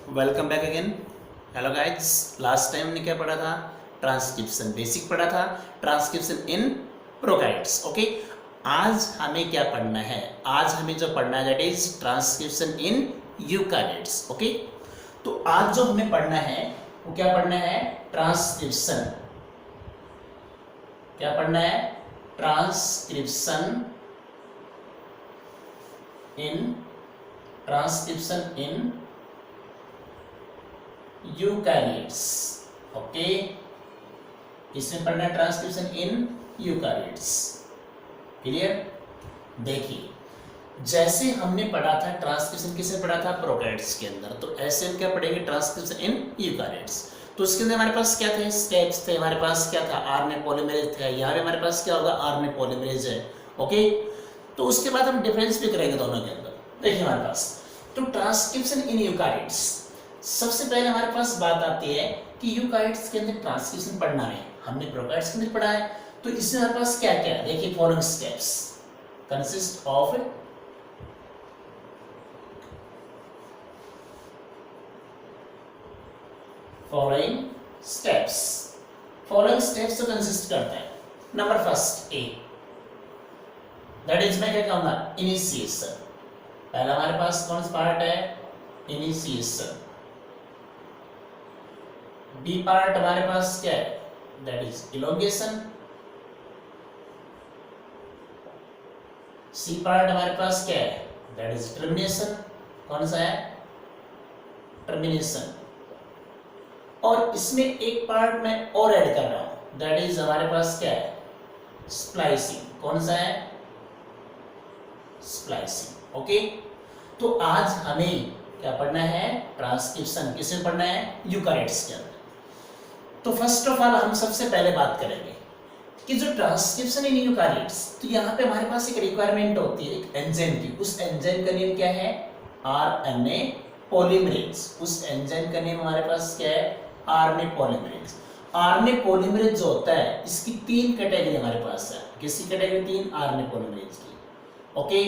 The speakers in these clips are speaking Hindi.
Welcome back again. Hello guys, last time हमने क्या पढ़ा था? ट्रांसक्रिप्शन बेसिक पढ़ा था, ट्रांसक्रिप्शन इन प्रोकार्योट्स। ओके, आज हमें क्या पढ़ना है? आज हमें जो पढ़ना है that is transcription in eukaryotes. Okay, तो आज जो हमें पढ़ना है वो क्या पढ़ना है? ट्रांसक्रिप्शन। क्या पढ़ना है? Transcription in eukaryotes. ओके, किसमें पढ़ना है? Transcription in eukaryotes. क्लियर? देखिए, जैसे हमने पढ़ा था ट्रांसक्रिप्शन किसमें पढ़ा था? प्रोकैरियोट्स के अंदर, तो ऐसे हम क्या पढ़ेंगे? Transcription in eukaryotes. तो उसके अंदर हमारे पास क्या थे? स्टेप्स थे। हमारे पास क्या था? आरएनए पॉलीमरेज था। यहाँ पे हमारे पास क्या होगा? आरएनए पॉलीमरेज है। ओके, तो उसके बाद हम डिफरेंस भी करेंगे दोनों के अंदर। देखिए हमारे पास तो ट्रांसक्रिप्शन इन यूकैरियोट्स, सबसे पहले हमारे पास बात आती है कि यूकैरियोट्स के अंदर ट्रांसक्रिप्शन पढ़ना है। हमने प्रोकैरियोट्स के अंदर पढ़ा है, तो इसमें हमारे पास क्या क्या है? देखिए, following steps consist of following steps. Following steps तो कंसिस्ट करता है। Number first A, that is मैं क्या कहूंगा? इनिशिएशन। पहला हमारे पास कौन सा पार्ट है? इनिशिएशन। बी पार्ट हमारे पास क्या है? That is elongation. C part हमारे पास क्या है? That is termination. कौन सा है? टर्मिनेशन। और इसमें एक पार्ट मैं और ऐड कर रहा हूं, दैट इज हमारे पास क्या है? स्प्लाइसिंग। कौन सा है? स्प्लाइसिंग। ओके, तो आज हमें क्या पढ़ना है? ट्रांसक्रिप्शन। किसमें पढ़ना है? यूकैरियोट्स के अंदर। तो फर्स्ट ऑफ ऑल हम सबसे पहले बात करेंगे कि जो ट्रांसक्रिप्शन इन यूकैरियोट्स, तो यहाँ पे हमारे पास एक रिक्वायरमेंट होती है एक एंजाइम की। उस एंजाइम का नेम क्या है? RNA polymerase. उस एंजाइम का नेम हमारे पास क्या है? RNA polymerase. आरएनए पॉलीमरेज जो होता है, इसकी तीन कैटेगरी हमारे पास है। किसकी कैटेगरी? तीन, आरएनए पॉलीमरेज की। ओके,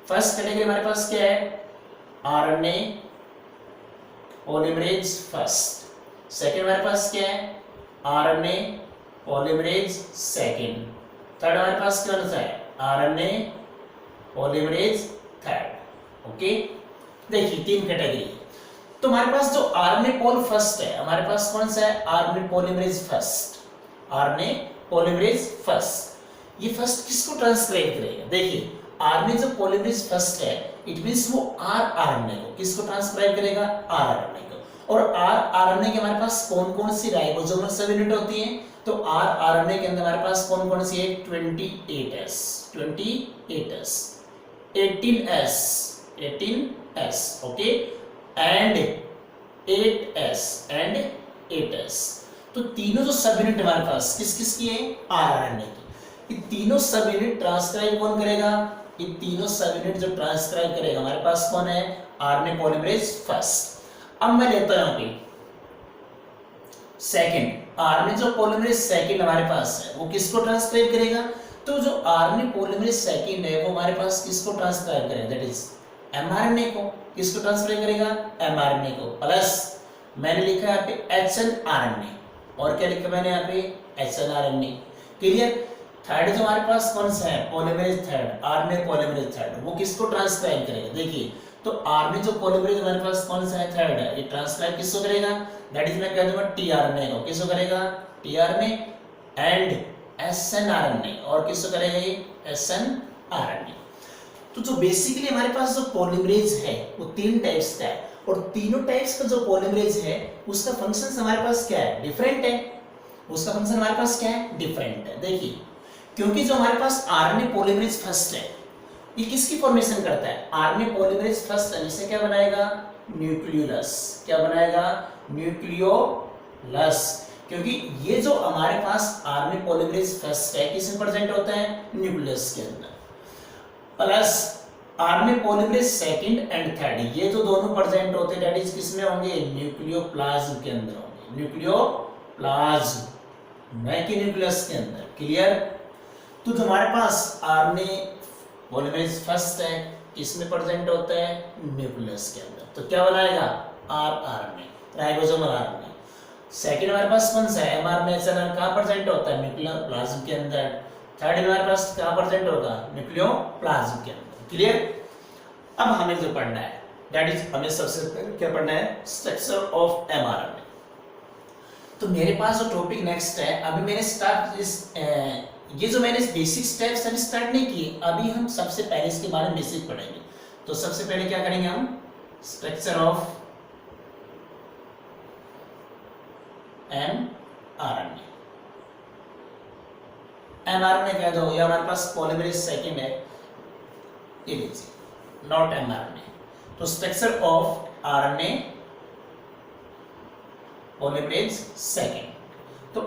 फर्स्ट कैटेगरी हमारे पास क्या है? RNA polymerase first. सेकंड हमारे पास क्या है? RNA polymerase second. थर्ड हमारे पास कौन सा है? RNA polymerase third. ओके, देखिए तीन कैटेगरी। तो हमारे पास जो आरएनए पॉल फर्स्ट है, हमारे पास कौन सा है? RNA polymerase first. RNA polymerase first, ये फर्स्ट किसको ट्रांसक्राइब करेगा? देखिए, आरएनए जो पॉलीमरेज फर्स्ट है, इट मींस वो आरएनए को किसको ट्रांसक्राइब करेगा? आरएनए को। और आरएनए के हमारे पास कौन कौन सी राइबोसोमल सब यूनिट होती हैं? तो आरएनए के अंदर हमारे पास कौन कौन सी है? 28s, 28s, 18s, 18s, okay, and 8s and 8s। तो तीनों जो सब यूनिट हमारे पास किस किस की है? आरएनए की। ये तीनों सब यूनिट ट्रांसक्राइब कौन करेगा? ये तीनों सब यूनिट जो ट्रांसक्राइब करेगा हमारे पास कौन है? RNA polymerase first. अब मैं लेता हूं यहां पे सेकंड, आरएनए जो पॉलीमरेज सेकंड हमारे पास है, वो किसको ट्रांसक्राइब करेगा? तो जो आरएनए पॉलीमरेज सेकंड है, वो हमारे पास किसको ट्रांसक्राइब करेगा? दैट इज एमआरएनए को। किसको ट्रांसक्राइब करेगा? एमआरएनए को। प्लस मैंने लिखा है यहाँ पे एचएनआरएनए, और क्या लिखा मैंने यहाँ पे? एचएनआरएनए। क्लियर? थर्ड जो हमारे पास कौन सा है? Polymerase third, RNA polymerase third, वो किसको ट्रांसक्राइब करेगा? देखिए, तो आरएनए जो पॉलीमरेज हमारे पास कौन सा है? थर्ड है, ये ट्रांसक्राइब किसको करेगा? दैट इज मैं कह दूंगा टीआरएनए को। किसको करेगा? टीआरएनए एंड एसएनआरएनए, और किसको करेगा? ये एसएनआरएनए। तो जो बेसिकली हमारे पास जो पॉलीमरेज है वो तीन टाइप्स का है, और तीनों टाइप्स का जो पॉलीमरेज है उसका फंक्शन हमारे पास क्या है? डिफरेंट है। उसका फंक्शन हमारे पास क्या है? डिफरेंट है। देखिए, क्योंकि जो हमारे पास आरएनए पॉलीमरेज फर्स्ट है, ये किसकी फॉर्मेशन करता है? आरएनए पॉलीमरेज फर्स्ट है, इसे क्या बनाएगा? न्यूक्लियोलस। क्या बनाएगा? न्यूक्लियोलस। क्योंकि ये जो हमारे पास आरएनए पॉलीमरेज फर्स्ट है, किसमें प्रेजेंट होता है? न्यूक्लियस के अंदर। Plus RNA polymerase second and third, ये जो दोनों प्रेजेंट होते हैं दैट इज किसमें होंगे? न्यूक्लियोप्लाज्म के अंदर होंगे। न्यूक्लियोप्लाज्म, न कि न्यूक्लियस के अंदर। क्लियर? तो जो हमारे पास आरएनए पॉलीमरेज फर्स्ट है, किसमें प्रेजेंट होता है? न्यूक्लियस के अंदर। तो क्या बनाएगा? RNA, ribosomal RNA. सेकंड हमारे पास कौन सा है, एमआरएनए कहाँ प्रेजेंट होता है, न्यूक्लियोप्लाज्म के अंदर। थर्ड हमारे पास कहाँ प्रेजेंट होगा, न्यूक्लियोप्लाज्म के अंदर। क्लियर। अब हमें जो पढ़ना है दैट इज, हमें सबसे पहले क्या पढ़ना है, स्ट्रक्चर ऑफ एमआरएनए। तो मेरे पास जो टॉपिक नेक्स्ट है, अभी मैंने स्टार्ट इस ये जो मैंने बेसिक स्टेप्स अभी स्टार्ट नहीं किए, अभी हम सबसे पहले इसके बारे में बेसिक पढ़ेंगे। तो सबसे पहले क्या करेंगे हम, स्ट्रक्चर ऑफ एमआरएनए। एमआरएनए कह दो, ये हमारे पास पॉलीमरेज सेकंड है, ये लीजिए, नॉट एमआरएनए। तो structure of RNA polymerase second. तो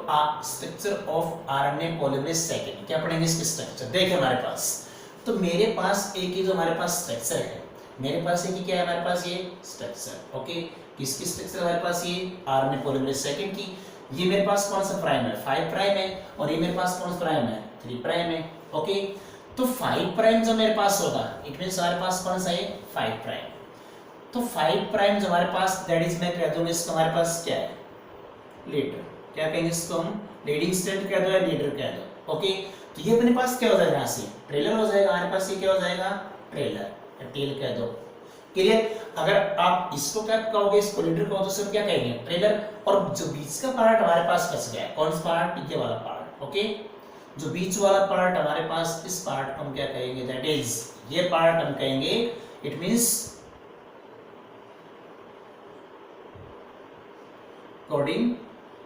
structure of RNA polymerase second क्या पढ़ेंगे, इसके स्ट्रक्चर देखिए हमारे पास। तो मेरे पास एक ही जो हमारे पास स्ट्रक्चर है, मेरे पास एक ही क्या है, हमारे पास ये स्ट्रक्चर। ओके, किसकी स्ट्रक्चर हमारे पास, ये आरएनए पॉलीमरेज सेकंड की। ये मेरे पास कौन सा प्राइम है, 5 प्राइम है, और ये मेरे पास कौन सा प्राइम है, 3 प्राइम है। ओके, तो 5 प्राइम जो मेरे पास होगा, इट मींस हमारे पास कौन सा है, 5 प्राइम। तो 5 प्राइम जो हमारे पास, दैट इज मैं कह दूंगा इसको हमारे पास क्या है, लीडर। क्या कहेंगे इसको हम, लीडिंग स्ट्रैंड कह दो या लीडर कह दो। ओके, तो ये अपने पास क्या हो जाएगा, यहाँ से ट्रेलर हो जाएगा, हमारे पास ये क्या हो जाएगा, ट्रेलर या टेल कह दो। क्लियर। अगर आप इसको क्या कहोगे, इसको लीडर कहो तो सब क्या कहेंगे, ट्रेलर। और जो बीच का पार्ट हमारे पास बच गया, कौन सा पार्ट, ये वाला पार्ट। ओके, जो बीच वाला पार्ट हमारे पास, इस पार्ट को हम क्या कहेंगे, दैट इज, ये पार्ट हम कहेंगे, इट मींस कोडिंग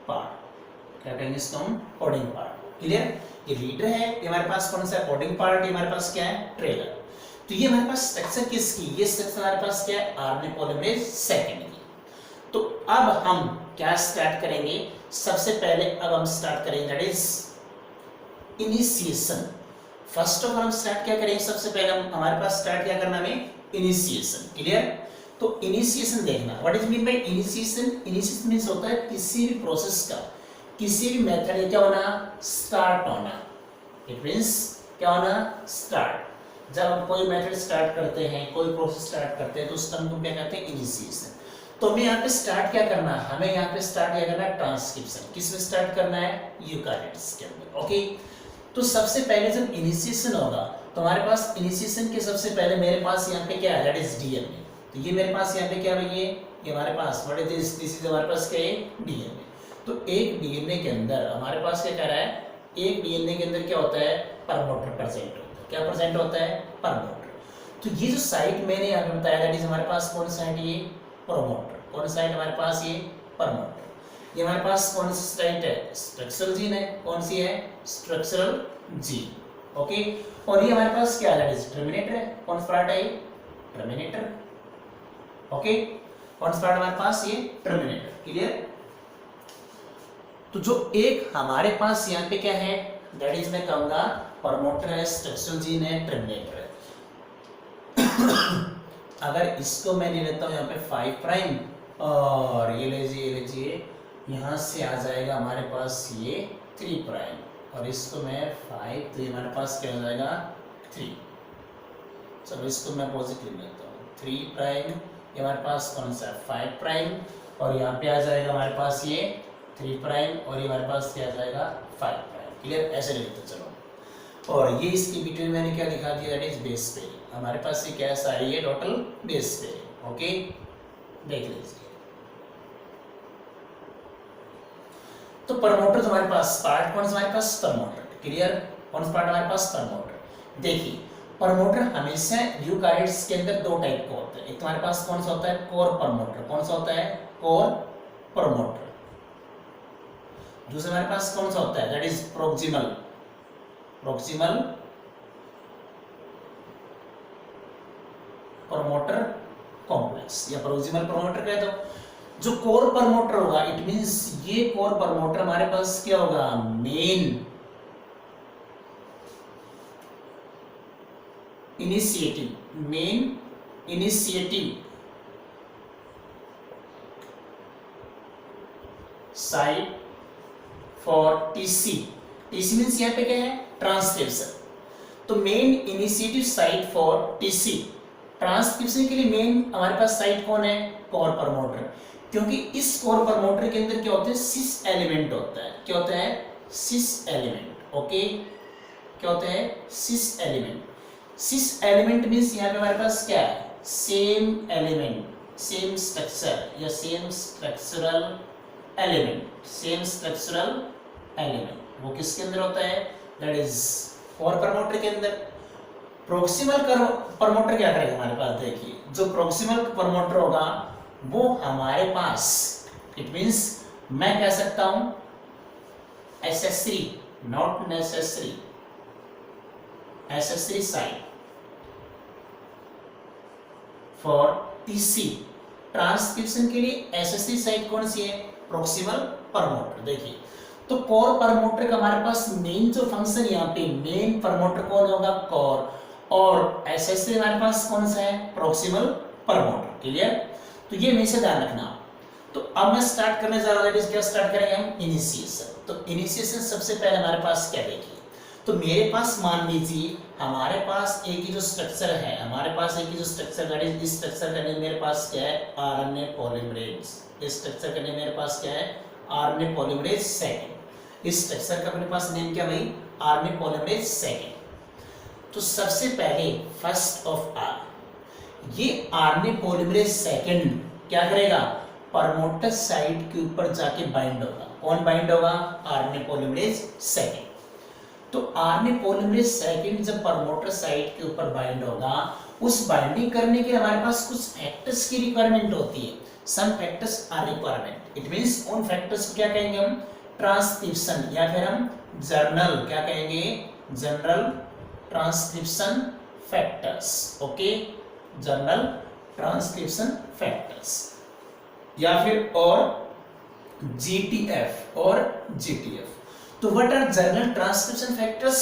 पार्ट। क्या कहेंगे इसको हम, कोडिंग पार्ट। क्लियर। ये लीडर है, ये हमारे पास कौन सा है, कोडिंग पार्ट, ये हमारे पास क्या है, ट्रेलर। तो ये हमारे पास स्ट्रक्चर किसकी, ये स्ट्रक्चर हमारे पास क्या है, आरएनए पॉलीमरेज सेकंड की। तो अब हम क्या स्टार्ट करेंगे, सबसे पहले अब हम स्टार्ट करेंगे that is initiation. First of all हम स्टार्ट क्या करेंगे, सबसे पहले हम हमारे पास स्टार्ट क्या करना है, इनिशिएशन। क्लियर। तो इनिशिएशन देखना, what is mean bye initiation. Initiation means होता है किसी भी प्रोसेस का, किसी भी मेथड क्या होना, स्टार्ट होना। इट मींस क्या होना, स्टार्ट। जब हम कोई मेथड स्टार्ट करते हैं, कोई प्रोसेस स्टार्ट करते हैं, तो उस टाइम को क्या कहते हैं, इनिशिएशन। तो हमें यहाँ पे स्टार्ट क्या करना है, हमें यहाँ पे स्टार्ट क्या करना है, ट्रांसक्रिप्शन। किस में स्टार्ट करना है, यूकारियोट्स के अंदर। ओके, तो सबसे पहले जब इनिशिएशन होगा, तो हमारे पास इनिशिएशन के सबसे पहले मेरे पास यहाँ पे क्या है, दैट इज डीएनए। तो ये मेरे पास यहाँ पे क्या है, ये हमारे पास व्हाट इज दिस इज हमारे पास क्या है, डीएनए। तो एक डीएनए के अंदर हमारे पास क्या कह रहा है, एक डीएनए के अंदर क्या होता है, प्रमोटर प्रेजेंट होता है। क्या प्रेजेंट होता है, प्रमोटर। तो ये जो साइट मैंने यहाँ पे बताया, दैट इज हमारे पास कौन सा है, ये प्रमोटर। कौन सा है हमारे पास, ये प्रमोटर। ये हमारे पास कौन सी साइट है, स्ट्रक्चरल जीन है। कौन सी है, स्ट्रक्चरल जीन। ओके, और ये हमारे पास क्या है, टर्मिनेटर है। कौन सा पार्ट है, टर्मिनेटर। ओके, कौन सा पार्ट हमारे पास, ये टर्मिनेटर। क्लियर। तो जो एक हमारे पास यहाँ पे क्या है, दैट इज मैं कहूंगा प्रमोटर है, स्ट्रक्चरल जीन है, टर्मिनेटर है। अगर इसको मैं ले लेता हूँ यहाँ पे 5 प्राइम, और ये लीजिए यहाँ से आ जाएगा हमारे पास ये 3 प्राइम, और इसको मैं 5, तो ये हमारे पास क्या हो जाएगा, 3। चलो इसको मैं पॉजिटिव लेता हूँ, 3 प्राइम, ये हमारे पास कौन सा है, 5 प्राइम, और यहाँ पे आ जाएगा हमारे पास ये 3 प्राइम, और ये हमारे पास क्या आ जाएगा, 5 प्राइम। क्लियर। ऐसे लिखते चलो। और ये इसके बिटवीन मैंने क्या लिखा दिया, दैट इज बेस पेयरिंग। हमारे पास ये क्या सारी है, टोटल बेस पेयरिंग। ओके, देख लीजिए। तो प्रमोटर हमारे पास पार्ट कौन सा, हमारे पास प्रमोटर। क्लियर। कौन सा पार्ट हमारे पास, प्रमोटर। देखिए प्रमोटर हमेशा यूकारियोट्स के अंदर 2 टाइप का होता है। एक तुम्हारे पास कौन सा होता है, कोर प्रमोटर। कौन सा होता है, कोर प्रमोटर। दूसरा हमारे पास कौन सा होता है, that is proximal promoter complex, या प्रोक्सिमल प्रमोटर कह दो। जो कोर प्रमोटर होगा, इट मींस ये कोर प्रमोटर हमारे पास क्या होगा, main initiative site for TC means यहाँ पे क्या है, ट्रांसक्रिप्शन। तो main initiative site for TC transcription के लिए मेन हमारे पास साइट कौन है, कोर प्रमोटर, क्योंकि इस कोर प्रमोटर के अंदर क्या होते हैं, सिस एलिमेंट होता है। क्या होता है, सिस एलिमेंट। ओके, क्या होता है, सिस एलिमेंट। सिस एलिमेंट मीन्स यहाँ पे हमारे पास क्या है, सेम एलिमेंट, सेम स्ट्रक्चर या same structural element, same structural element. वो किसके अंदर होता है, दैट इज कोर प्रमोटर के अंदर। प्रोक्सिमल प्रमोटर क्या करेगा हमारे पास, देखिए जो प्रोक्सिमल प्रमोटर होगा वो हमारे पास, इट मींस मैं कह सकता हूं accessory, not necessary, accessory site for TC. Transcription के लिए एसेसरी साइट कौन सी है, प्रोक्सिमल प्रमोटर। देखिए तो कोर प्रमोटर का हमारे पास मेन जो फंक्शन, यहाँ पे मेन प्रमोटर कौन होगा, कोर, और एसेसरी हमारे पास कौन सा है, प्रोक्सिमल प्रमोटर। क्लियर, तो ये हमेशा ध्यान रखना। तो अब मैं स्टार्ट करने जा रहा हूँ, क्या स्टार्ट करेंगे हम, इनिशिएशन। तो इनिशिएशन सबसे पहले हमारे पास क्या, देखिए तो मेरे पास मान लीजिए हमारे पास एक ही जो स्ट्रक्चर है, हमारे पास एक ही जो स्ट्रक्चर है, इस स्ट्रक्चर का नेम मेरे पास क्या है, आरएनए पॉलीमरेज। इस स्ट्रक्चर का नेम मेरे पास क्या है, आरएनए पॉलीमरेज सेकंड। इस स्ट्रक्चर का मेरे पास नेम क्या भाई, आरएनए पॉलीमरेज सेकंड। तो सबसे पहले फर्स्ट ऑफ ऑल ये आरएनए पॉलीमरेज सेकंड क्या करेगा, प्रमोटर साइट के ऊपर जाके बाइंड होगा। कौन बाइंड होगा, आरएनए पॉलीमरेज सेकंड। तो आरएनए पॉलीमरेज सेकंड जब प्रमोटर साइट के ऊपर बाइंड होगा, उस बाइंडिंग करने के लिए हमारे पास कुछ फैक्टर्स की रिक्वायरमेंट होती है। Some factors are requirement, it means उन फैक्टर्स को क्या कहेंगे हम, ट्रांसक्रिप्शन, या फिर हम जर्नल क्या कहेंगे, general transcription factors. Okay, general transcription factors, या फिर और जीटीएफ और जीटीएफ। तो what are general transcription factors,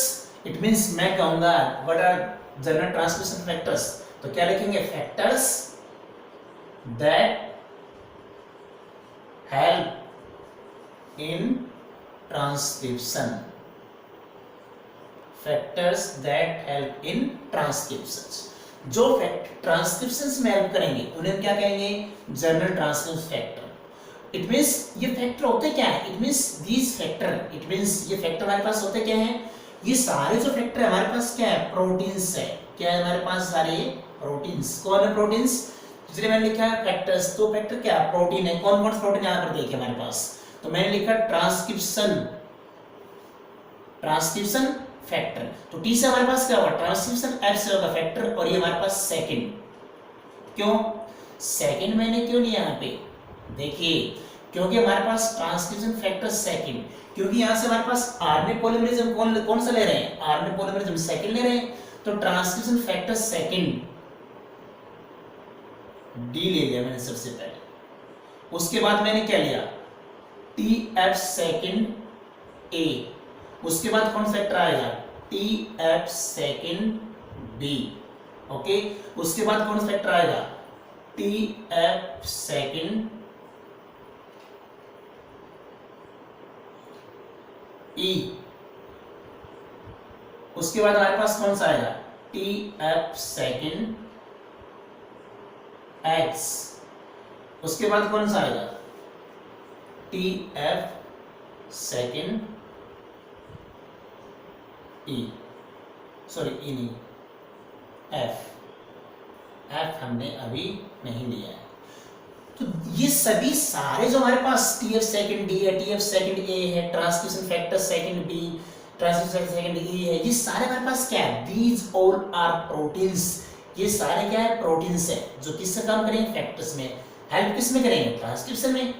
it means मैं कहूंगा what are general transcription factors, तो क्या लिखेंगे, factors that help in transcription, factors that help in transcription. जो ट्रांसक्रिप्शन में हेल्प करेंगे उन्हें क्या कहेंगे, general transcription factor. It means ये फैक्टर होते क्या है, it means these factor, it means ये फैक्टर हमारे पास होते क्या हैं, ये सारे जो फैक्टर हमारे पास क्या है, प्रोटीन्स है। क्या है हमारे पास, सारे प्रोटीन्स। कौन है प्रोटीन्स, इसलिए मैंने लिखा फैक्टर्स। तो फैक्टर क्या है, प्रोटीन है। कौन कौन से प्रोटीन यहाँ पर देखिए हमारे पास, तो मैंने लिखा ट्रांसक्रिप्शन, ट्रांसक्रिप्शन फैक्टर। तो टी से हमारे पास क्या होगा, ट्रांसक्रिप्शन, एफ से होगा फैक्टर, और ये हमारे पास सेकंड। क्यों सेकंड मैंने क्यों लिया यहाँ पे, देखिए क्योंकि हमारे पास ट्रांसक्रिप्शन फैक्टर सेकंड, क्योंकि यहां से हमारे पास आरएनए पॉलीमरेज हम कौन सा ले रहे हैं, आरएनए पॉलीमरेज हम सेकंड ले रहे हैं, तो ट्रांसक्रिप्शन फैक्टर सेकंड डी ले लिया मैंने सबसे पहले। उसके बाद मैंने क्या लिया, टीएफ सेकंड ए। उसके बाद कौन फैक्टर आएगा, टीएफ सेकंड बी। ओके, उसके बाद कौन फैक्टर आएगा, टीएफ सेकंड ई। उसके बाद हमारे पास कौन सा आएगा, टीएफ सेकंड एक्स। उसके बाद कौन सा आएगा, टीएफ सेकंड ई, सॉरी ई नहीं, एफ हमने अभी नहीं लिया है। तो ये सभी सारे जो हमारे पास टीएफ सेकंड डी है, टीएफ सेकंड ए है, transcription factor second B, transcription second E है, ये सारे हमारे पास क्या है, दीज ऑल आर प्रोटीन्स। ये सारे क्या है, प्रोटीन्स है, जो किससे काम करेंगे, फैक्टर्स में। हेल्प किस में करेंगे, ट्रांसक्रिप्शन में।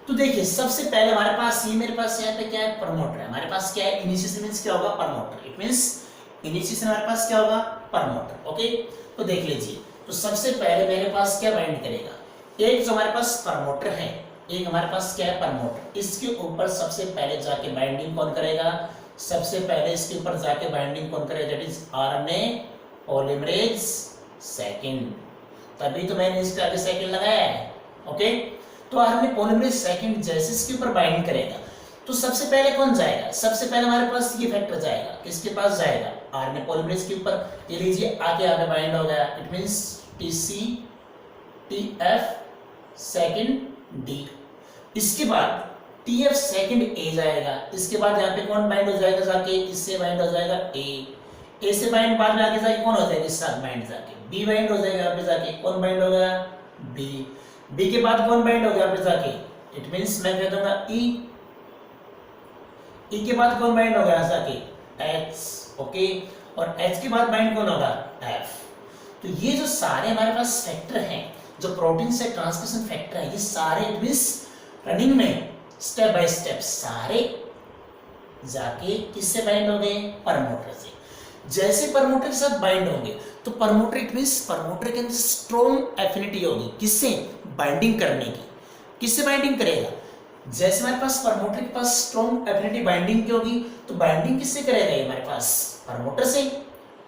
तो देखिए सबसे पहले हमारे पास ये, मेरे पास यहाँ पे क्या है, प्रमोटर है। हमारे पास क्या है, इनिशिएशन मींस क्या होगा, प्रमोटर। इट मींस इनिशिएशन हमारे पास क्या होगा, प्रमोटर। ओके, तो देख लीजिए, तो सबसे पहले मेरे पास क्या बाइंड करेगा, एक जो हमारे पास प्रमोटर है, एक हमारे पास क्या है, प्रमोटर। इसके ऊपर सबसे पहले जाके बाइंडिंग कौन करेगा, सबसे पहले इसके ऊपर जाके बाइंडिंग कौन करेगा, that is RNA polymerase second. तभी तो मैंने इसके आगे सेकंड लगाया है। ओके, तो आरएनए पॉलीमरेज सेकंड जैसे इसके ऊपर बाइंड करेगा, तो सबसे पहले कौन जाएगा, सबसे पहले हमारे पास ये फैक्टर जाएगा, किसके पास जाएगा, आरएनए पॉलीमरेज के ऊपर। ये लीजिए आगे आगे बाइंड हो गया, it means TC TF second D। इसके बाद TF सेकंड A जाएगा, इसके बाद यहाँ पे कौन बाइंड हो जाएगा जाके, इससे बाइंड हो जाएगा A से बाइंड बाद में आगे जाके कौन हो जाएगा, इसके साथ बाइंड जाके B बाइंड हो जाएगा यहाँ पे जाके, कौन बाइंड हो गया B के बाद कौन बाइंड हो गया यहाँ पे जाके, इट मींस मैं कह दूंगा E के बाद कौन बाइंड होगा जाके H, ओके, और H के बाद बाइंड कौन होगा F। तो ये जो सारे हमारे पास फैक्टर हैं, जो प्रोटीन से ट्रांसक्रिप्शन फैक्टर है, ये सारे इट मींस रनिंग में स्टेप बाय स्टेप सारे जाके किससे बाइंड हो गए, प्रमोटर से। जैसे प्रमोटर के साथ बाइंड होंगे तो प्रमोटर इट मींस प्रमोटर के अंदर स्ट्रॉन्ग एफिनिटी होगी, किससे बाइंडिंग करने की। किससे बाइंडिंग करेगा, जैसे हमारे पास प्रमोटर के पास स्ट्रॉन्ग एफिनिटी बाइंडिंग की होगी, तो बाइंडिंग किससे करेगा ये हमारे पास, प्रमोटर से।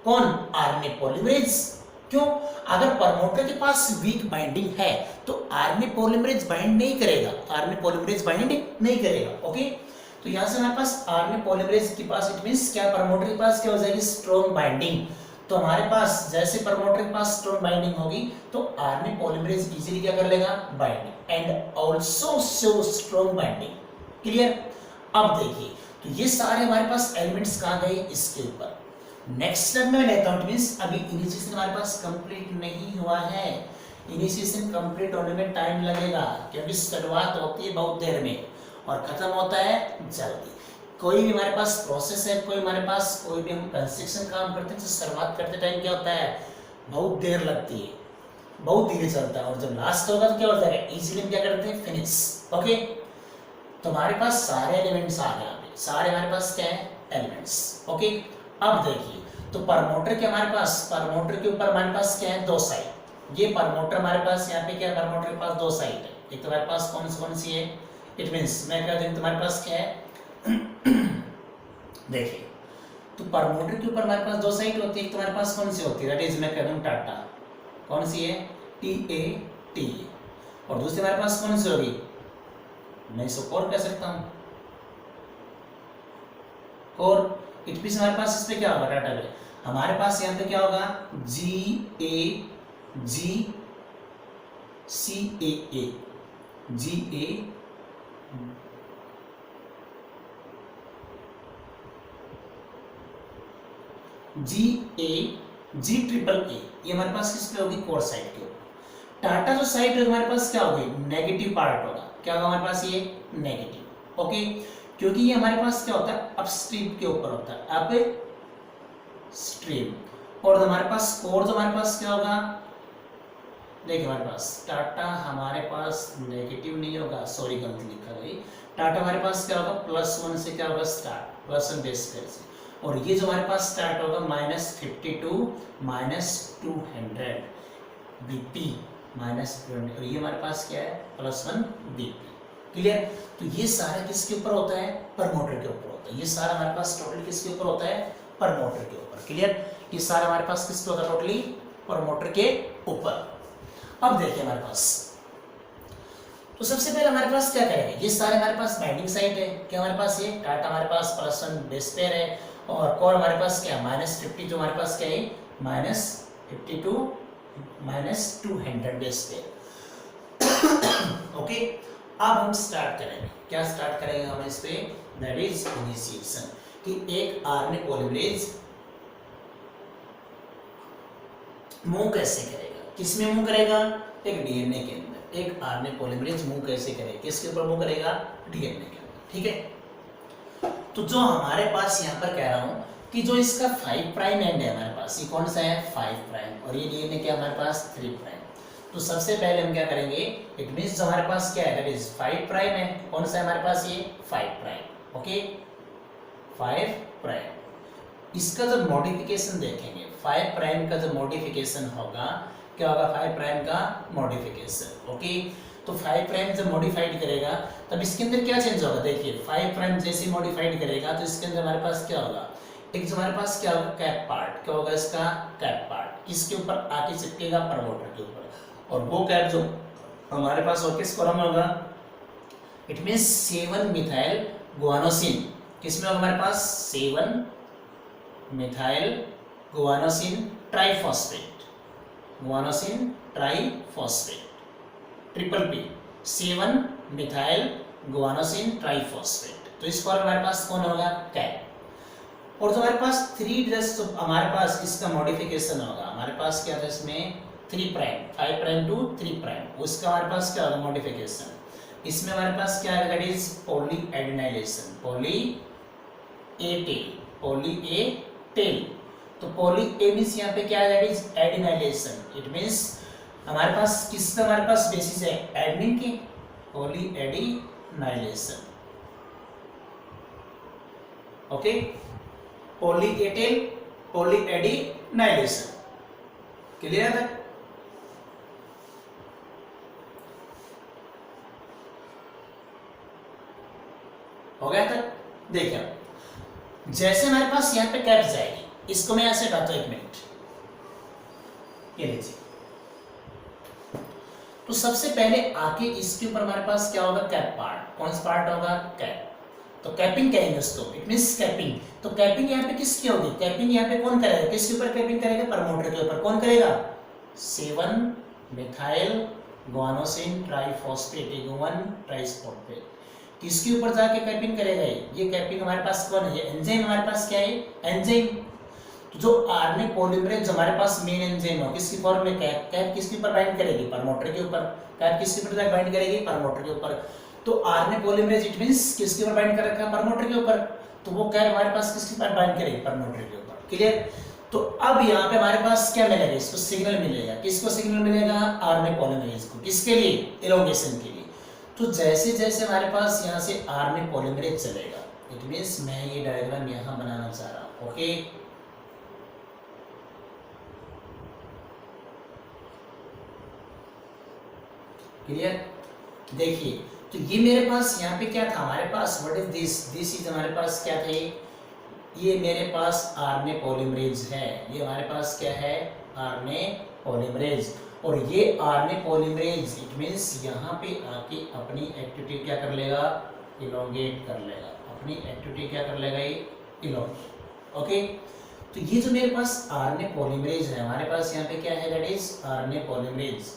कौन, आरएनए पॉलीमरेज। क्यों, अगर प्रमोटर के पास वीक बाइंडिंग है तो आरएनए पॉलीमरेज बाइंड नहीं करेगा, आरएनए पॉलीमरेज बाइंड नहीं करेगा, ओके। तो यहां से हमारे पास आरएनए पॉलीमरेज के पास इट मींस क्या, प्रमोटर के पास क्या हो जाएगी, स्ट्रॉन्ग बाइंडिंग। तो हमारे पास जैसे प्रमोटर के पास स्ट्रॉन्ग बाइंडिंग होगी तो आरएनए पॉलीमरेज इजीली क्या कर लेगा, binding and also show strong binding. Clear. अब देखिए, तो ये सारे हमारे पास एलिमेंट्स कहां गए, इसके ऊपर। नेक्स्ट स्टेप में लेता हूं, मींस अभी इनिशिएशन हमारे पास कंप्लीट नहीं हुआ है, इनिशिएशन कंप्लीट होने में टाइम लगेगा, क्योंकि शुरुआत होती है बहुत देर में और खत्म होता है जल्दी। कोई भी हमारे पास प्रोसेस है, कोई हमारे पास कोई भी हम कंस्ट्रक्शन काम करते हैं तो शुरुआत करते टाइम क्या होता है, बहुत देर लगती है, बहुत धीरे चलता है, और जब लास्ट होगा तो क्या हो जाएगा, इजीली हम क्या करते हैं, फिनिश, ओके। तो हमारे पास सारे एलिमेंट्स आ गए, यहाँ पे सारे हमारे पास क्या है, एलिमेंट्स, ओके। अब देखिए, तो प्रमोटर के हमारे पास, प्रमोटर के ऊपर हमारे पास क्या है, दो साइड। ये प्रमोटर हमारे पास यहाँ पे क्या है, प्रमोटर के पास दो साइड है। एक तो हमारे पास कौन सी है, इट मींस मैं कह दूं तुम्हारे पास क्या है देखिए, तो प्रमोटर के ऊपर हमारे पास दो साइड होती है, एक तुम्हारे पास कौन सी होती है, दैट इज मैं कह दूं टाटा, कौन सी है, TATA, और दूसरी हमारे पास कौन सी होगी, मैं इसको कोर कह सकता हूं, कोर। इट मींस हमारे पास इस पे क्या होगा, टाटा पे हमारे पास यहाँ पे क्या होगा, GAA, ये हमारे पास किस पे होगी, कोर साइड के ऊपर। टाटा जो साइड है हमारे पास क्या होगी, नेगेटिव पार्ट होगा, क्या होगा हमारे पास, ये नेगेटिव, ओके, क्योंकि ये हमारे पास क्या होता है, अपस्ट्रीम के ऊपर होता है, अपस्ट्रीम। और हमारे पास कोर जो हमारे पास क्या होगा, देखिए हमारे पास टाटा हमारे पास नेगेटिव नहीं होगा, सॉरी गलती लिखा गई, टाटा हमारे पास क्या होगा, +1 से क्या होगा, स्टार्ट, +1 बेस पेयर से, और ये जो हमारे पास स्टार्ट होगा -52 -200 BP -20, और ये हमारे पास क्या है, +1 BP। क्लियर। तो ये सारा किसके ऊपर होता है, प्रमोटर के ऊपर होता है, ये सारा हमारे पास टोटल किसके ऊपर होता है, प्रमोटर के ऊपर। क्लियर। ये सारा हमारे पास किसके होता है, टोटली प्रमोटर के ऊपर। अब देखिए हमारे पास, तो सबसे पहले हमारे पास क्या करेंगे, ये सारे हमारे पास बाइंडिंग साइट है, क्या हमारे पास, ये टाटा हमारे पास +1 बेस पेयर है, और कोर हमारे पास क्या, -50 जो हमारे पास क्या है, -52 -200 बेस पेयर, ओके। अब हम स्टार्ट करेंगे, क्या स्टार्ट करेंगे हम इस पे, दैट इज इनिशिएशन, कि एक आरएनए पॉलीमरेज मूव कैसे करेगा, किसमें मूव करेगा, एक डीएनए के अंदर। एक आरएनए पॉलीमरेज मूव कैसे करेगा, किसके ऊपर मूव करेगा, डीएनए के अंदर, ठीक है। तो जो हमारे पास यहाँ पर कह रहा हूं कि जो इसका 5 प्राइम एंड है हमारे पास, ये कौन सा है, 5 प्राइम, और ये डीएनए क्या हमारे पास 3 प्राइम। तो सबसे पहले हम क्या करेंगे, इट मींस जो हमारे पास क्या है, दैट इज 5 प्राइम है, कौन सा है हमारे पास, ये 5 प्राइम, ओके, 5 प्राइम। इसका जब मॉडिफिकेशन देखेंगे, 5 प्राइम का जो मॉडिफिकेशन होगा, क्या होगा, 5 प्राइम का मॉडिफिकेशन, ओके। तो 5 प्राइम जब मॉडिफाइड करेगा तब इसके अंदर क्या चेंज होगा, देखिए 5 प्राइम जैसे मॉडिफाइड करेगा तो इसके अंदर हमारे पास क्या होगा, एक जो हमारे पास क्या होगा, कैप पार्ट, क्या होगा इसका, कैप पार्ट, किसके ऊपर आके चिपकेगा, प्रमोटर के ऊपर, और वो कैप जो हमारे पास और किस फॉर्म में होगा, इट मींस 7 मिथाइल गुआनोसिन, किसमें होगा हमारे पास, 7 methyl guanosine triphosphate, guanosine triphosphate, triple P 7 methyl guanosine triphosphate. तो इस फॉर्म हमारे पास कौन होगा, कैप। और जो हमारे पास 3 ड्रेस, तो हमारे पास इसका मॉडिफिकेशन होगा, हमारे पास क्या था इसमें 3 प्राइम 5 प्राइम टू 3 प्राइम, उसका हमारे पास क्या होगा मॉडिफिकेशन। इसमें हमारे पास क्या है, that is poly adenylation, poly A tail, poly A tail. तो पॉली ए मींस यहाँ पे क्या है, that is adenylation. It means हमारे पास किसका हमारे पास बेसिस है, एडनिन की, poly adenylation. Okay, poly A tail, poly adenylation, clear है। हो गया तक। देखिए जैसे हमारे पास यहाँ पे कैप जाएगी, इसको मैं ऐसे हटाता हूं, 1 मिनट, ये लीजिए। तो सबसे पहले आके इसके ऊपर हमारे पास क्या होगा, कैप पार्ट। कौन सा पार्ट होगा, कैप। तो कैपिंग कहेंगे उसको, इट मींस कैपिंग। तो कैपिंग यहाँ पे किसकी होगी, कैपिंग यहाँ पे कौन करेगा, किसके ऊपर कैपिंग करेगा, प्रमोटर के ऊपर। कौन करेगा, 7 मिथाइल गुआनोसिन ट्राइफॉस्फेट, 1 ट्राइफॉस्फेट, किसके ऊपर जाके कैपिंग करेगा ये कैपिंग हमारे पास कौन है, ये एंजाइम हमारे पास क्या है, एंजाइम। तो जो आरएनए पॉलीमरेज जो हमारे पास मेन एंजाइम हो, किसकी फॉर्म में, कैप। कैप किसके ऊपर बाइंड करेगी, प्रमोटर के ऊपर। कैप किसके ऊपर बाइंड करेगी, प्रमोटर के ऊपर। तो आरएनए पॉलीमरेज इट मींस किसके ऊपर बाइंड कर रखा है, प्रमोटर के ऊपर। तो वो कैप हमारे पास किसके ऊपर बाइंड करेगी, प्रमोटर के ऊपर, क्लियर। तो अब यहाँ पे हमारे पास क्या मिलेगा, इसको सिग्नल मिलेगा, किसको सिग्नल मिलेगा, आरएनए पॉलीमरेज को, किसके लिए, एलोंगेशन के लिए। तो जैसे जैसे हमारे पास यहाँ से आरएनए पॉलीमरेज चलेगा, इट मींस मैं ये डायग्राम यहाँ बनाना चाह रहा हूँ, ओके। क्लियर। देखिए तो ये मेरे पास यहाँ पे क्या था, हमारे पास व्हाट इज दिस इज हमारे पास क्या थे, ये मेरे पास आरएनए पॉलीमरेज है, ये हमारे पास क्या है, आरएनए पॉलीमरेज। और ये आरएनए पॉलीमरेज इट मींस यहाँ पे आके अपनी एक्टिविटी क्या कर लेगा, इलोंगेट कर लेगा, अपनी एक्टिविटी क्या कर लेगा, ये इलोंगेट, ओके। तो ये जो मेरे पास आरएनए पॉलीमरेज है, हमारे पास यहाँ पे क्या है, दैट इज आरएनए पॉलीमरेज।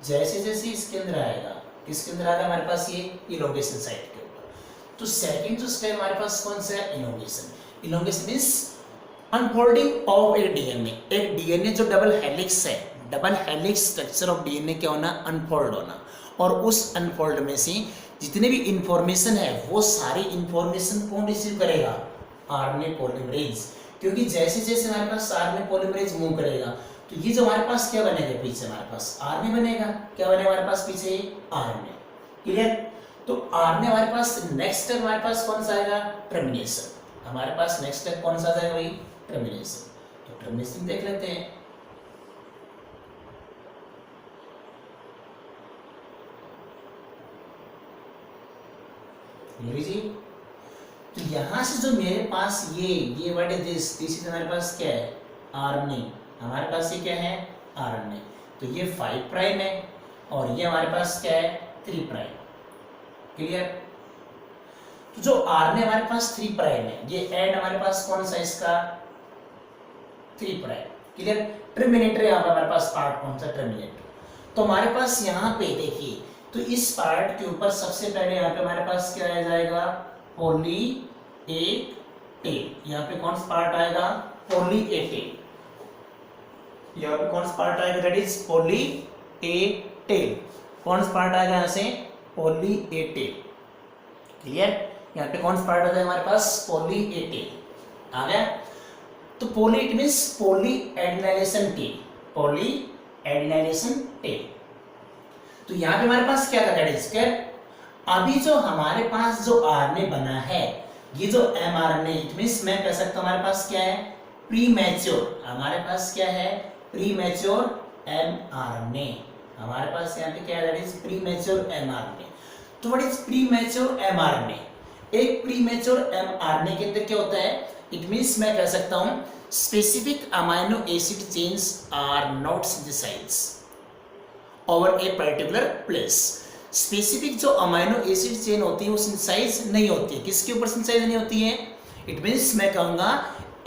जैसे जैसे इसके अंदर आएगा, किसके अंदर आएगा हमारे पास, ये इलोंगेशन साइट के ऊपर। तो सेकंड जो स्टेप हमारे पास कौन सा है, elongation. Elongation means unfolding of एक डीएनए। एक डीएनए जो डबल हेलिक्स है, double helix structure of DNA क्या होना, अनफोल्ड होना। और उस अनफोल्ड में से जितने भी इंफॉर्मेशन है, वो सारी इंफॉर्मेशन कौन रिसीव करेगा, आरएनए पॉलीमरेज। क्योंकि जैसे जैसे हमारे पास आरएनए पॉलीमरेज मूव करेगा, तो ये जो हमारे पास क्या बनेगा, पीछे हमारे पास आरएनए बनेगा। क्या बनेगा हमारे पास पीछे, आरएनए, क्लियर। तो आरएनए हमारे पास नेक्स्ट स्टेप हमारे पास कौन सा आएगा, टर्मिनेशन। हमारे पास नेक्स्ट स्टेप कौन सा आएगा भाई, टर्मिनेशन। तो टर्मिनेशन देख लेते हैं। लीजिए तो यहां से जो मेरे पास ये व्हाट इज दिस इज हमारे पास क्या है, आरएनए। हमारे पास ये क्या है, आरएनए। तो ये 5 प्राइम है और ये हमारे पास क्या है, 3 प्राइम, क्लियर। तो जो आरएनए हमारे पास 3 प्राइम है, ये एंड हमारे पास कौन सा इसका, 3 प्राइम, क्लियर। टर्मिनेटर यहाँ पे हमारे पास पार्ट कौन सा, टर्मिनेटर। तो हमारे पास यहाँ पे देखिए, तो इस पार्ट के ऊपर सबसे पहले यहाँ पे हमारे पास क्या आ जाएगा, पॉली ए टेल। यहाँ पे कौन सा पार्ट आएगा, पॉली ए टेल। यहाँ पे कौन सा पार्ट आएगा, that is poly A tail. कौन सा पार्ट आएगा यहाँ से, पॉली ए टेल, क्लियर। यहाँ पे कौन सा पार्ट आता है हमारे पास, पॉली ए टेल आ गया। तो poly it means poly adenylation tail, poly adenylation tail. तो यहाँ पे हमारे पास क्या था, दैट इज कैप। अभी जो हमारे पास जो आरएनए बना है, ये जो एमआरएनए, इट मींस मैं कह सकता हूँ हमारे पास क्या है, प्रीमैच्योर। हमारे पास क्या है, प्रीमैच्योर एमआरएनए। हमारे पास यहाँ पे क्या है, दैट इज प्रीमैच्योर एमआरएनए। तो व्हाट इज प्रीमैच्योर एमआरएनए, एक प्रीमैच्योर एमआरएनए के अंदर क्या होता है, इट मींस मैं कह सकता हूँ specific amino acid chains are not synthesised over a particular place. Specific जो अमाइनो एसिड चेन होती है वो सिंथेसाइज नहीं होती है, किसके ऊपर सिंथेसाइज नहीं होती है, इट मींस मैं कहूंगा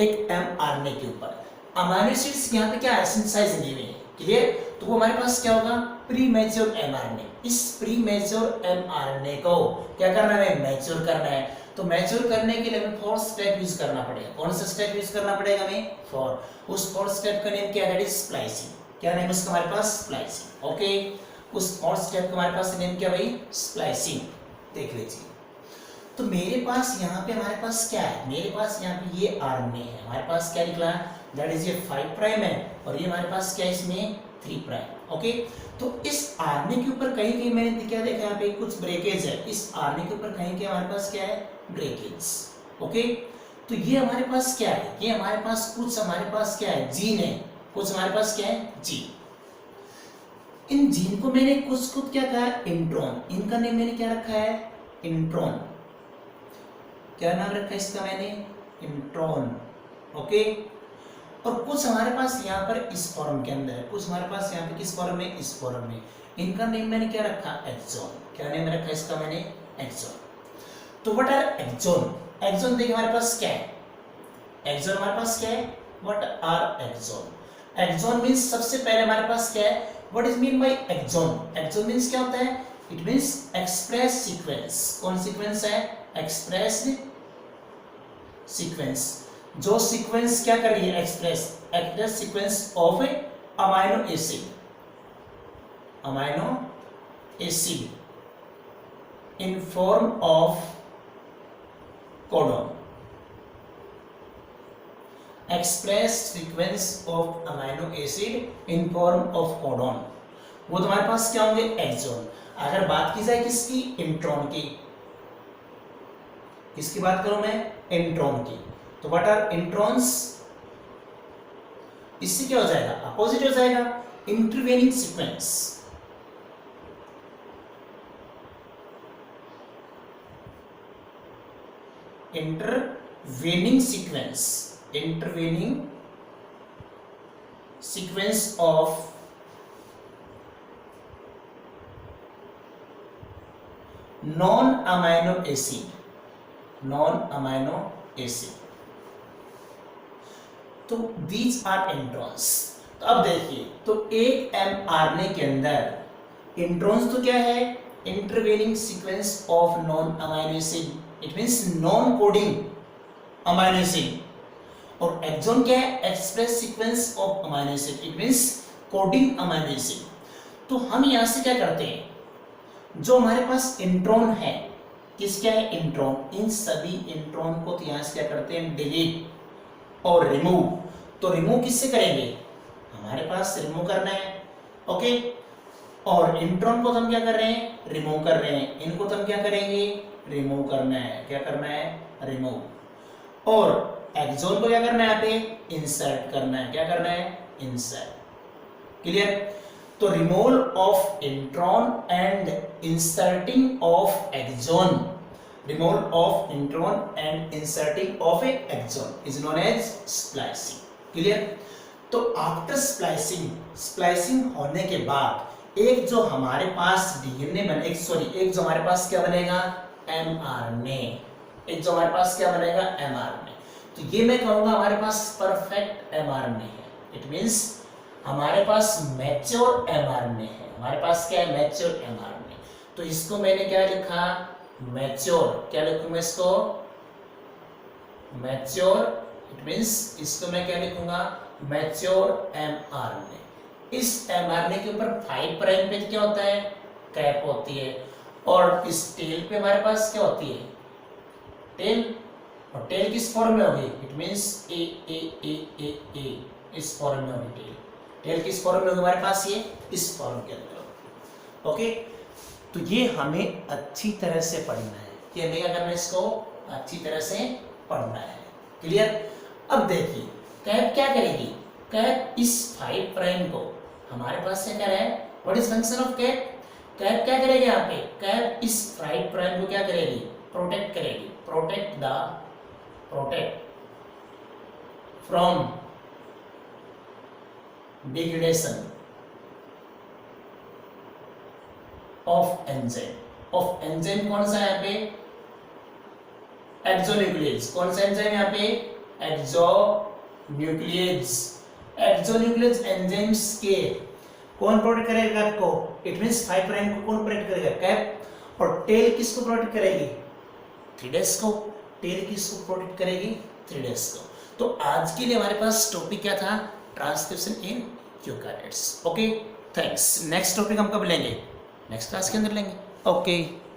एक एमआरएनए के ऊपर। अमाइनो एसिड्स यहाँ पे क्या है, सिंथेसाइज नहीं हुए, क्लियर? तो वो हमारे पास क्या होगा, प्री मैच्योर एमआरएनए। इस प्री मैच्योर एमआरएनए को क्या करना है, मैच्योर करना है। तो मैच्योर करने के लिए हमें 4 स्टेप यूज करना पड़ेगा। कौन सा स्टेप यूज करना पड़ेगा हमें, 4। उस 4 स्टेप का नेम क्या है, दैट इज स्प्लाइसिंग। क्या नेम उसका हमारे पास, स्प्लाइसिंग। ओके, उस 4 स्टेप का हमारे पास नेम क्या भाई, स्प्लाइसिंग। देख लीजिए, तो मेरे पास यहाँ पे हमारे पास क्या है, मेरे पास यहाँ पे ये आरएनए है, हमारे पास क्या निकला, दैट इज ये 5 प्राइम है, और ये हमारे पास क्या है इसमें 3 प्राइम। ओके, तो इस आरएनए के ऊपर कहीं कहीं मैंने क्या देखा, यहाँ पे कुछ ब्रेकेज है, इस आरएनए के ऊपर कहीं कहीं हमारे पास क्या है, ब्रेकेज। ओके, तो ये हमारे पास क्या है, ये हमारे पास कुछ हमारे पास क्या है, जीन है, कुछ हमारे पास क्या है, जीन। इन जीन को मैंने कुछ को क्या कहा, इंट्रॉन। इनका नेम मैंने क्या रखा है, इंट्रॉन। क्या नाम रखा है इसका मैंने, इंट्रॉन। ओके, और कुछ हमारे पास यहाँ पर इस फॉर्म के अंदर है, कुछ हमारे पास यहाँ पे किस फॉर्म में, इस फॉर्म में। इनका नेम मैंने क्या रखा, एक्सॉन। क्या नेम रखा इसका मैंने, एक्सॉन। तो व्हाट आर एक्सॉन, एक्सॉन देखिए हमारे पास क्या है, एक्सॉन हमारे पास क्या है, what are exon. Exon means सबसे पहले हमारे पास क्या है, what is mean by exon. Exon means क्या होता है, इट मींस एक्सप्रेस सीक्वेंस। कौन सीक्वेंस है, एक्सप्रेस्ड सीक्वेंस। जो सीक्वेंस क्या कर रही है, express sequence of amino acid, amino acid in form of codon. Express sequence of amino acid in form of codon, वो तुम्हारे पास क्या होंगे, एक्सॉन। अगर बात की जाए किसकी, इंट्रॉन की, किसकी बात करूं मैं, इंट्रॉन की। तो व्हाट आर इंट्रॉन्स, इससे क्या हो जाएगा, अपोजिट हो जाएगा, intervening sequence. Intervening sequence, intervening sequence of non amino acid, non amino acid. तो दीज आर इंट्रॉन्स। तो अब देखिए, तो एक एमआरएनए के अंदर इंट्रॉन्स तो क्या है, intervening sequence of non amino acid, it means non coding amino acid. और एक्सॉन क्या है, express sequence of amino acid, it means coding amino acid. तो हम यहां से क्या करते हैं, जो हमारे पास इंट्रॉन है, किस क्या है, इंट्रॉन, इन सभी इंट्रॉन को तो यहां से क्या करते हैं, डिलीट और रिमूव। तो रिमूव किससे करेंगे, हमारे पास रिमूव करना है। ओके, और इंट्रॉन को तो हम क्या कर रहे हैं, रिमूव कर रहे हैं, इनको तो हम क्या करेंगे, रिमूव करना है। क्या करना है, रिमूव। और एक्सॉन को क्या करना है, यहाँ पे इंसर्ट करना है। क्या करना है, इंसर्ट। क्लियर? तो removal of intron and inserting of exon, removal of intron and inserting of a axon is known as splicing. Clear? तो आफ्टर स्प्लाइसिंग, स्प्लाइसिंग होने के बाद एक जो हमारे पास डीएनए बने, एक जो हमारे पास क्या बनेगा, एमआरएनए। एक जो हमारे पास क्या बनेगा, एमआरएनए। तो ये मैं कहूंगा हमारे पास परफेक्ट एमआरएनए है। इट मींस हमारे पास मैच्योर एमआरएनए है। हमारे पास क्या है, मैच्योर एमआरएनए। तो इसको मैंने क्या लिखा, मैच्योर। क्या लिखूंगा इसको, मैच्योर। इट मींस इसको मैं क्या लिखूंगा, मैच्योर एमआरएनए। इस एमआरएनए के ऊपर 5 प्राइम पे क्या होता है, कैप होती है, और इस टेल पे हमारे पास क्या होती है, टेल। और टेल किस फॉर्म में होगी, इट मींस ए ए ए ए ए, इस फॉर्म में होगी टेल। टेल किस फॉर्म में होगी हमारे पास, ये इस फॉर्म के अंदर। ओके, तो ये हमें अच्छी तरह से पढ़ना है, कि हमें क्या करना है, इसको अच्छी तरह से पढ़ना है। क्लियर? अब देखिए कैप क्या करेगी, कैप इस 5 प्राइम को हमारे पास क्या कर रहा है, what is function of cap, cap क्या करेगी यहाँ पे, कैप इस 5 प्राइम को क्या करेगी, प्रोटेक्ट करेगी। Protect from degradation of enzyme. Of enzyme कौन सा है यहाँ पे, एक्सोन्यूक्लियेज। कौन सा एंजाइम यहाँ पे, एक्सोन्यूक्लियेज। एक्सोन्यूक्लियेज एंजाइम्स के कौन प्रोटेक्ट करेगा कैप को? इट मींस 5 प्राइम को कौन प्रोटेक्ट करेगा? कैप। और टेल किसको प्रोटेक्ट करेगी? 3 डेज को। टेल किसको प्रोटेक्ट करेगी? 3 डेज को। तो आज के लिए हमारे पास टॉपिक क्या था? Transcription in eukaryotes. Okay, thanks. Next topic हम कब लेंगे? नेक्स्ट क्लास के अंदर लेंगे। ओके।